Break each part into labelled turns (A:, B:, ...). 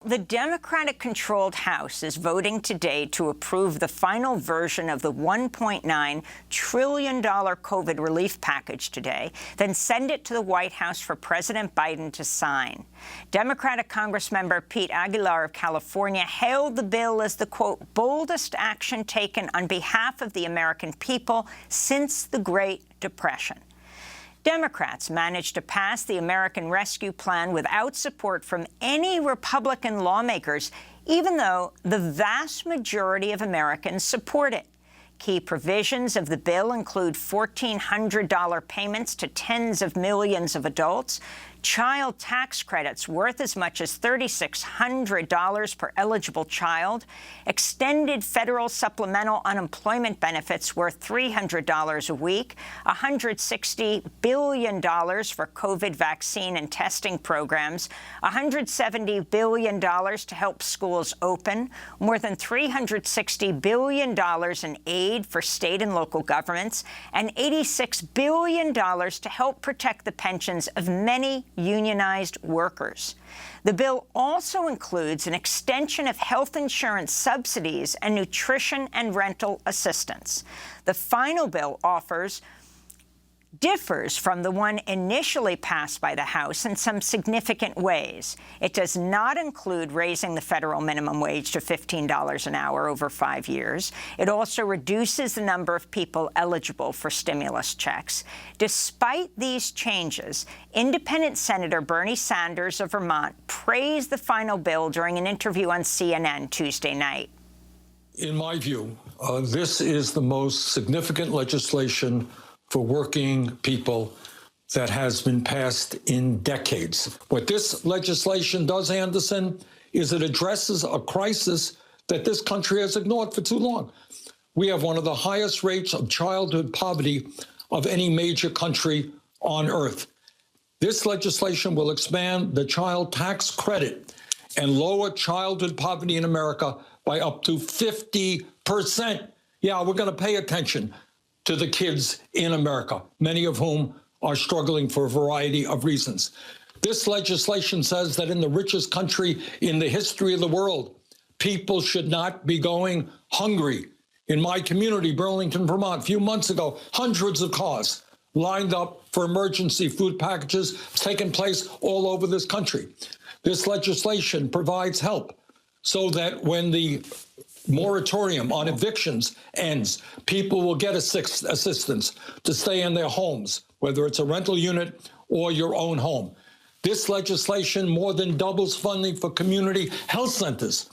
A: The Democratic-controlled House is voting today to approve the final version of the $1.9 trillion COVID relief package today, then send it to the White House for President Biden to sign. Democratic Congressmember Pete Aguilar of California hailed the bill as the, quote, boldest action taken on behalf of the American people since the Great Depression. Democrats managed to pass the American Rescue Plan without support from any Republican lawmakers, even though the vast majority of Americans support it. Key provisions of the bill include $1,400 payments to tens of millions of adults, child tax credits worth as much as $3,600 per eligible child, extended federal supplemental unemployment benefits worth $300 a week, $160 billion for COVID vaccine and testing programs, $170 billion to help schools open, more than $360 billion in aid for state and local governments, and $86 billion to help protect the pensions of many unionized workers. The bill also includes an extension of health insurance subsidies and nutrition and rental assistance. The final bill differs from the one initially passed by the House in some significant ways. It does not include raising the federal minimum wage to $15 an hour over 5 years. It also reduces the number of people eligible for stimulus checks. Despite these changes, independent Senator Bernie Sanders of Vermont praised the final bill during an interview on CNN Tuesday night.
B: In my view, this is the most significant legislation for working people that has been passed in decades. What this legislation does, Anderson, is it addresses a crisis that this country has ignored for too long. We have one of the highest rates of childhood poverty of any major country on earth. This legislation will expand the child tax credit and lower childhood poverty in America by up to 50%. Yeah, we're going to pay attention to the kids in America, many of whom are struggling for a variety of reasons. This legislation says that in the richest country in the history of the world, people should not be going hungry. In my community, Burlington, Vermont, a few months ago, hundreds of cars lined up for emergency food packages taking place all over this country. This legislation provides help so that when the moratorium on evictions ends, people will get assistance to stay in their homes, whether it's a rental unit or your own home. This legislation more than doubles funding for community health centers.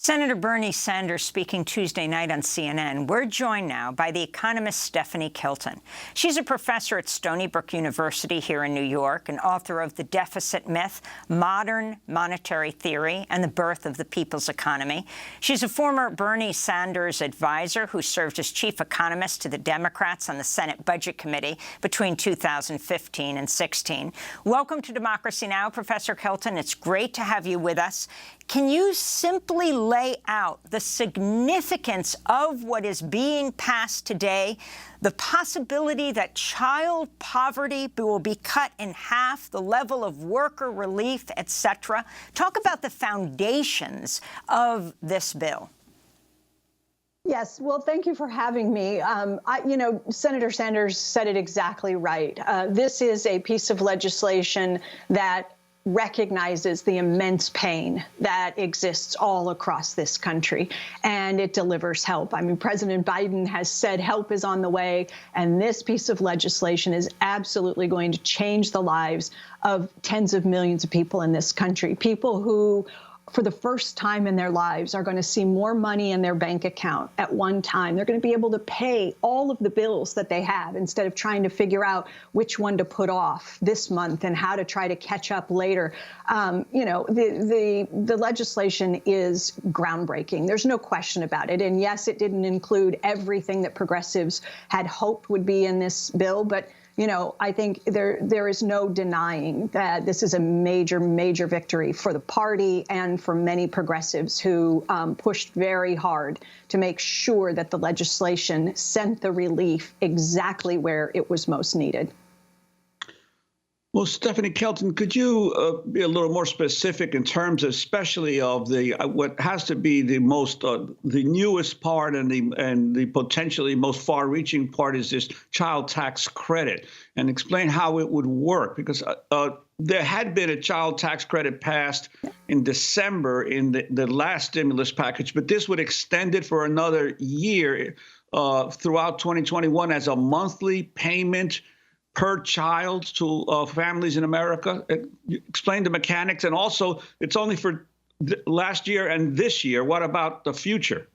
A: Senator Bernie Sanders speaking Tuesday night on CNN. We're joined now by the economist Stephanie Kelton. She's a professor at Stony Brook University here in New York and author of The Deficit Myth, Modern Monetary Theory, and the Birth of the People's Economy. She's a former Bernie Sanders advisor who served as chief economist to the Democrats on the Senate Budget Committee between 2015 and 16. Welcome to Democracy Now!, Professor Kelton. It's great to have you with us. Can you simply lay out the significance of what is being passed today, the possibility that child poverty will be cut in half, the level of worker relief, etc.? Talk about the foundations of this bill.
C: Yes, well, thank you for having me. Senator Sanders said it exactly right. This is a piece of legislation that recognizes the immense pain that exists all across this country, and it delivers help. I mean, President Biden has said help is on the way, and this piece of legislation is absolutely going to change the lives of tens of millions of people in this country, people who for the first time in their lives are going to see more money in their bank account at one time. They're going to be able to pay all of the bills that they have instead of trying to figure out which one to put off this month and how to try to catch up later. The legislation is groundbreaking. There's no question about it. And yes, it didn't include everything that progressives had hoped would be in this bill, but I think there is no denying that this is a major, major victory for the party and for many progressives who pushed very hard to make sure that the legislation sent the relief exactly where it was most needed.
D: Well, Stephanie Kelton, could you be a little more specific in terms, especially of the what has to be the most the newest part and the potentially most far-reaching part is this child tax credit, and explain how it would work, because there had been a child tax credit passed in December in the last stimulus package, but this would extend it for another year throughout 2021 as a monthly payment per child to families in America. Explain the mechanics, and also it's only for last year and this year. What about the future?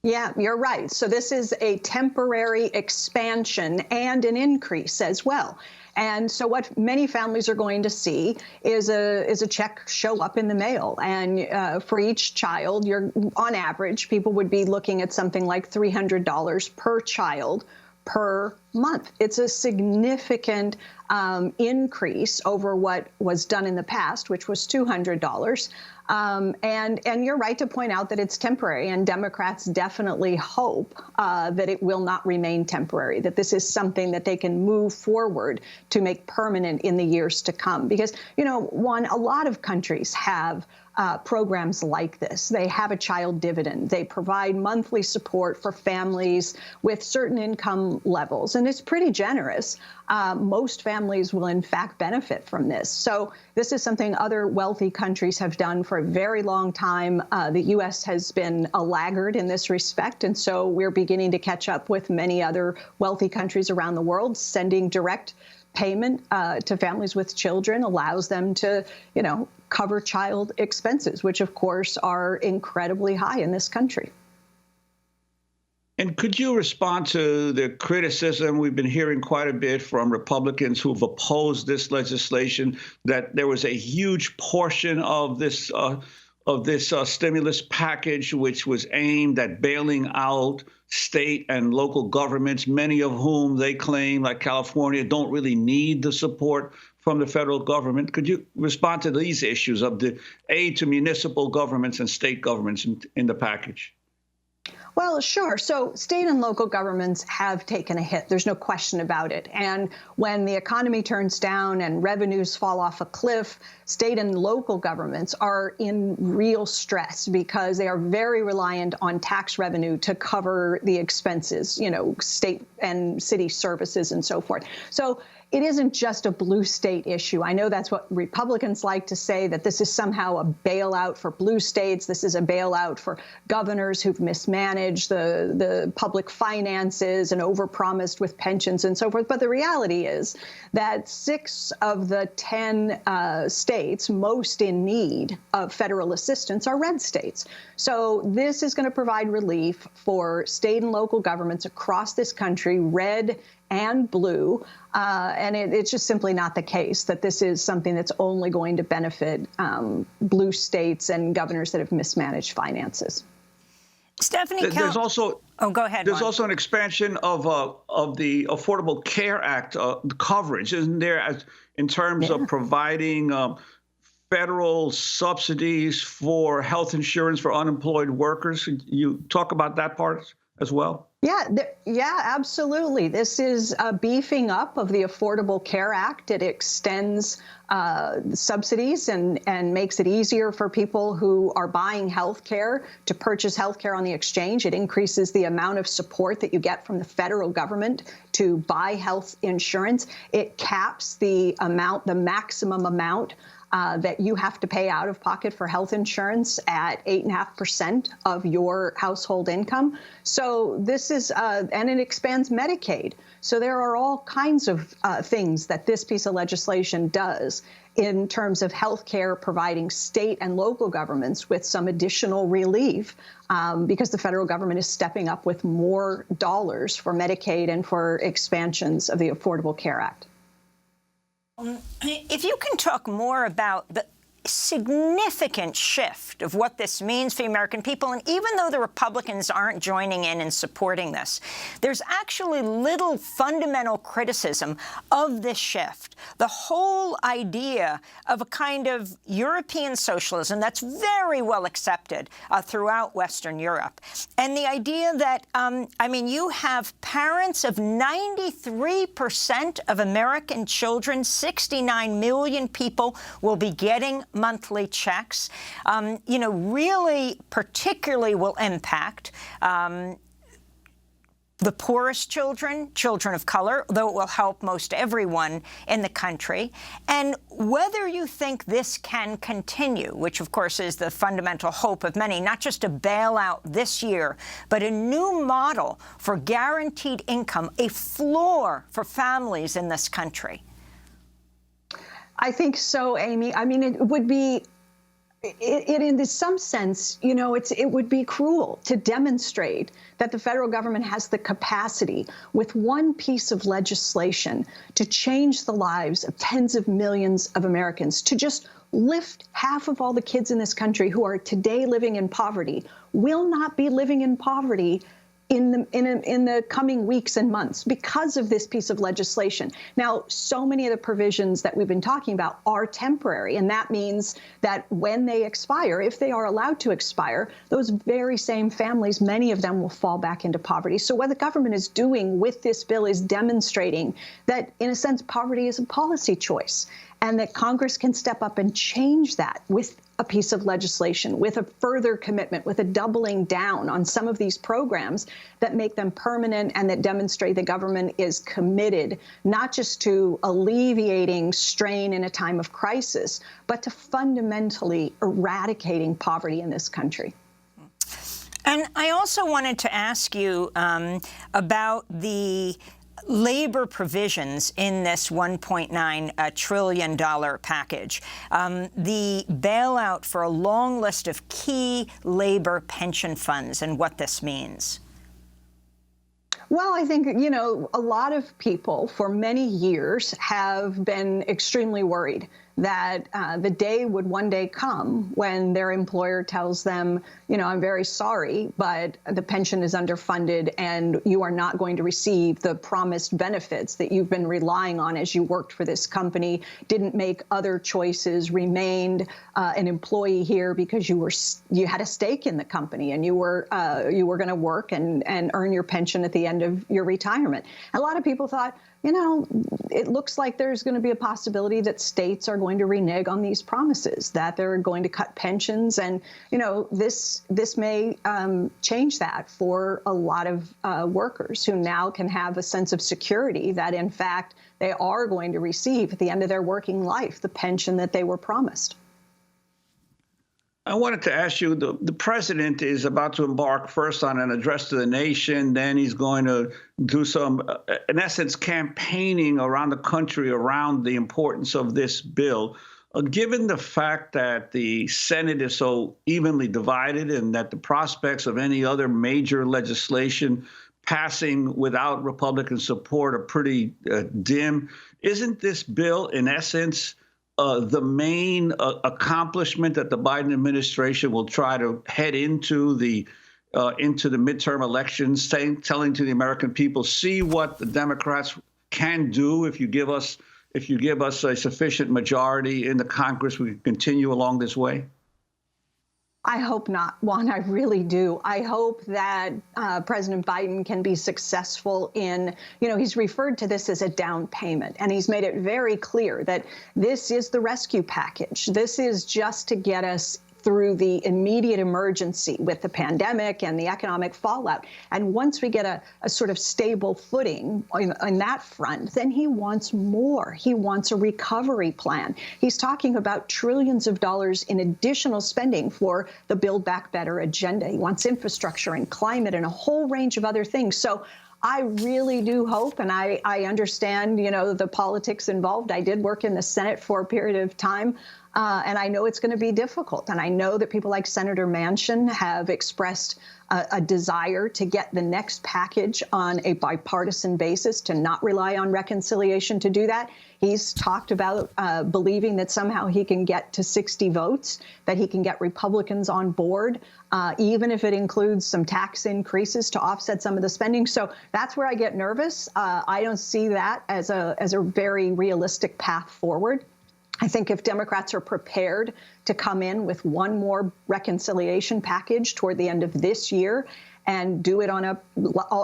C: Yeah, you're right. So this is a temporary expansion and an increase as well. And so what many families are going to see is a check show up in the mail. And for each child, on average, people would be looking at something like $300 per child per month. It's a significant increase over what was done in the past, which was $200. And you're right to point out that it's temporary, and Democrats definitely hope that it will not remain temporary, that this is something that they can move forward to make permanent in the years to come. Because, a lot of countries have programs like this. They have a child dividend. They provide monthly support for families with certain income levels, and it's pretty generous. Most families will, in fact, benefit from this. So this is something other wealthy countries have done for a very long time. The U.S. has been a laggard in this respect, and so we're beginning to catch up with many other wealthy countries around the world. Sending direct payment to families with children allows them to, cover child expenses, which, of course, are incredibly high in this country.
D: And could you respond to the criticism we've been hearing quite a bit from Republicans who've opposed this legislation, that there was a huge portion of this stimulus package which was aimed at bailing out state and local governments, many of whom they claim, like California, don't really need the support from the federal government? Could you respond to these issues of the aid to municipal governments and state governments in the package?
C: Well, sure. So state and local governments have taken a hit. There's no question about it. And when the economy turns down and revenues fall off a cliff, state and local governments are in real stress because they are very reliant on tax revenue to cover the expenses, state and city services and so forth. So it isn't just a blue state issue. I know that's what Republicans like to say, that this is somehow a bailout for blue states. This is a bailout for governors who've mismanaged the public finances and overpromised with pensions and so forth. But the reality is that 6 of the 10 states most in need of federal assistance are red states. So this is going to provide relief for state and local governments across this country, red and blue. And it's just simply not the case that this is something that's only going to benefit blue states and governors that have mismanaged finances.
A: Stephanie Kelton.
D: There's also
A: go ahead.
D: There's
A: Juan.
D: also an expansion of the Affordable Care Act coverage, isn't there, in terms of providing federal subsidies for health insurance for unemployed workers? Could you talk about that part as well?
C: Yeah, absolutely. This is a beefing up of the Affordable Care Act. It extends subsidies and makes it easier for people who are buying health care to purchase health care on the exchange. It increases the amount of support that you get from the federal government to buy health insurance. It caps the maximum amount that you have to pay out of pocket for health insurance at 8.5% of your household income. So this is, and it expands Medicaid. So there are all kinds of things that this piece of legislation does in terms of health care, providing state and local governments with some additional relief because the federal government is stepping up with more dollars for Medicaid and for expansions of the Affordable Care Act.
A: If you can talk more about significant shift of what this means for the American people. And even though the Republicans aren't joining in and supporting this, there's actually little fundamental criticism of this shift. The whole idea of a kind of European socialism that's very well accepted throughout Western Europe. And the idea that, I mean, you have parents of 93% of American children, 69 million people will be getting monthly checks, you know, really particularly will impact the poorest children, children of color, though it will help most everyone in the country. And whether you think this can continue, which of course is the fundamental hope of many, not just a bailout this year, but a new model for guaranteed income, a floor for families in this country.
C: I think so, Amy. I mean, it would be, in some sense, you know, it would be cruel to demonstrate that the federal government has the capacity with one piece of legislation to change the lives of tens of millions of Americans, to just lift half of all the kids in this country who are today living in poverty, will not be living in poverty in the coming weeks and months because of this piece of legislation. Now, so many of the provisions that we've been talking about are temporary, and that means that when they expire, if they are allowed to expire, those very same families, many of them will fall back into poverty. So what the government is doing with this bill is demonstrating that, in a sense, poverty is a policy choice, and that Congress can step up and change that with a piece of legislation, with a further commitment, with a doubling down on some of these programs that make them permanent and that demonstrate the government is committed not just to alleviating strain in a time of crisis, but to fundamentally eradicating poverty in this country.
A: And I also wanted to ask you about the labor provisions in this $1.9 trillion package, the bailout for a long list of key labor pension funds and what this means.
C: Well, I think, you know, a lot of people for many years have been extremely worried that the day would one day come when their employer tells them, you know, I'm very sorry, but the pension is underfunded and you are not going to receive the promised benefits that you've been relying on as you worked for this company, didn't make other choices, remained an employee here because you had a stake in the company and you were going to work and earn your pension at the end of your retirement. A lot of people thought, you know, it looks like there's going to be a possibility that states are going to renege on these promises, that they're going to cut pensions. And, you know, this may change that for a lot of workers who now can have a sense of security that, in fact, they are going to receive at the end of their working life the pension that they were promised.
D: I wanted to ask you, the president is about to embark first on an address to the nation, then he's going to do some, in essence, campaigning around the country around the importance of this bill. Given the fact that the Senate is so evenly divided and that the prospects of any other major legislation passing without Republican support are pretty dim, isn't this bill, in essence, the main accomplishment that the Biden administration will try to head into the midterm elections, telling to the American people, see what the Democrats can do if you give us a sufficient majority in the Congress, we can continue along this way?
C: I hope not, Juan. I really do. I hope that President Biden can be successful in, you know, he's referred to this as a down payment, and he's made it very clear that this is the rescue package. This is just to get us through the immediate emergency with the pandemic and the economic fallout. And once we get a sort of stable footing on that front, then he wants more. He wants a recovery plan. He's talking about trillions of dollars in additional spending for the Build Back Better agenda. He wants infrastructure and climate and a whole range of other things. So I really do hope, and I understand, you know, the politics involved. I did work in the Senate for a period of time. And I know it's going to be difficult. And I know that people like Senator Manchin have expressed a desire to get the next package on a bipartisan basis, to not rely on reconciliation to do that. He's talked about believing that somehow he can get to 60 votes, that he can get Republicans on board, even if it includes some tax increases to offset some of the spending. So that's where I get nervous. I don't see that as a very realistic path forward. I think if Democrats are prepared to come in with one more reconciliation package toward the end of this year and do it on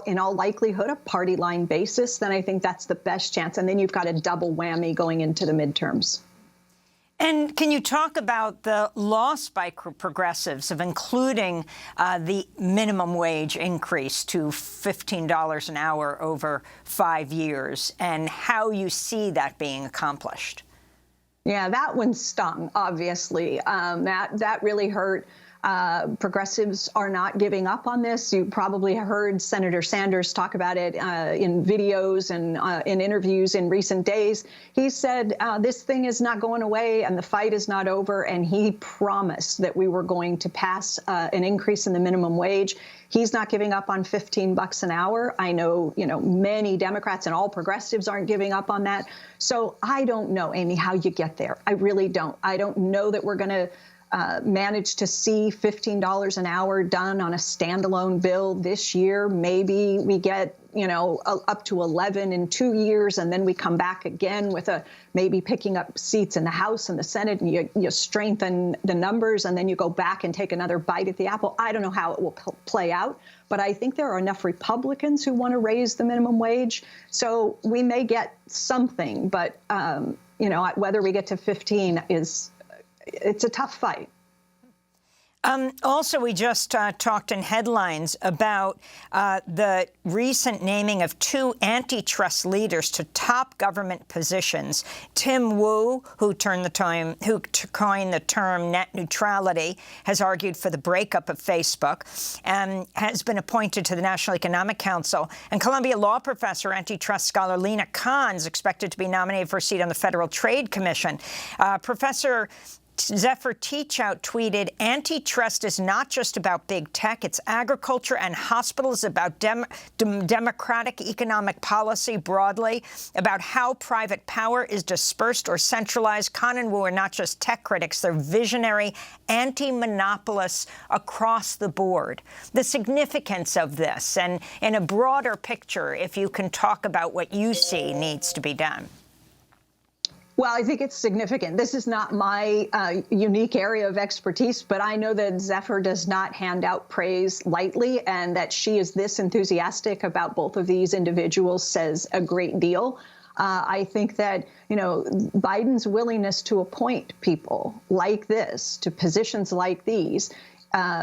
C: in all likelihood, a party line basis, then I think that's the best chance. And then you've got a double whammy going into the midterms.
A: And can you talk about the loss by progressives of including the minimum wage increase to $15 an hour over 5 years and how you see that being accomplished?
C: Yeah, that one stung, obviously. That really hurt. Progressives are not giving up on this. You probably heard Senator Sanders talk about it in videos and in interviews in recent days. He said this thing is not going away and the fight is not over. And he promised that we were going to pass an increase in the minimum wage. He's not giving up on $15 an hour. I know, many Democrats and all progressives aren't giving up on that. So I don't know, Amy, how you get there. I really don't. I don't know that we're going to manage to see $15 an hour done on a standalone bill this year. Maybe we get, up to 11 in 2 years, and then we come back again with maybe picking up seats in the House and the Senate, and you strengthen the numbers, and then you go back and take another bite at the apple. I don't know how it will play out, but I think there are enough Republicans who want to raise the minimum wage. So we may get something, but, whether we get to 15 it's a tough fight.
A: Also, we just talked in headlines about the recent naming of 2 antitrust leaders to top government positions. Tim Wu, who coined the term net neutrality, has argued for the breakup of Facebook and has been appointed to the National Economic Council. And Columbia law professor, antitrust scholar Lena Khan is expected to be nominated for a seat on the Federal Trade Commission. Professor Zephyr Teachout tweeted, "Antitrust is not just about big tech. It's agriculture and hospitals, about democratic economic policy broadly, about how private power is dispersed or centralized." Khan and Wu are not just tech critics. They're visionary anti-monopolists across the board. The significance of this, and in a broader picture, if you can talk about what you see needs to be done.
C: Well, I think it's significant. This is not my unique area of expertise, but I know that Zephyr does not hand out praise lightly, and that she is this enthusiastic about both of these individuals says a great deal. I think that, Biden's willingness to appoint people like this to positions like these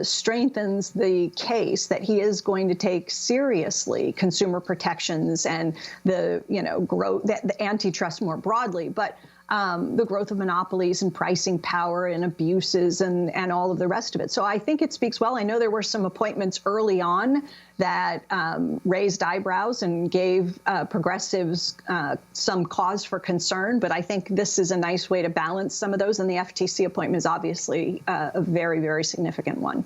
C: strengthens the case that he is going to take seriously consumer protections and the, growth, the antitrust more broadly, but the growth of monopolies and pricing power and abuses and all of the rest of it. So I think it speaks well. I know there were some appointments early on that raised eyebrows and gave progressives some cause for concern. But I think this is a nice way to balance some of those. And the FTC appointment is obviously a very, very significant one.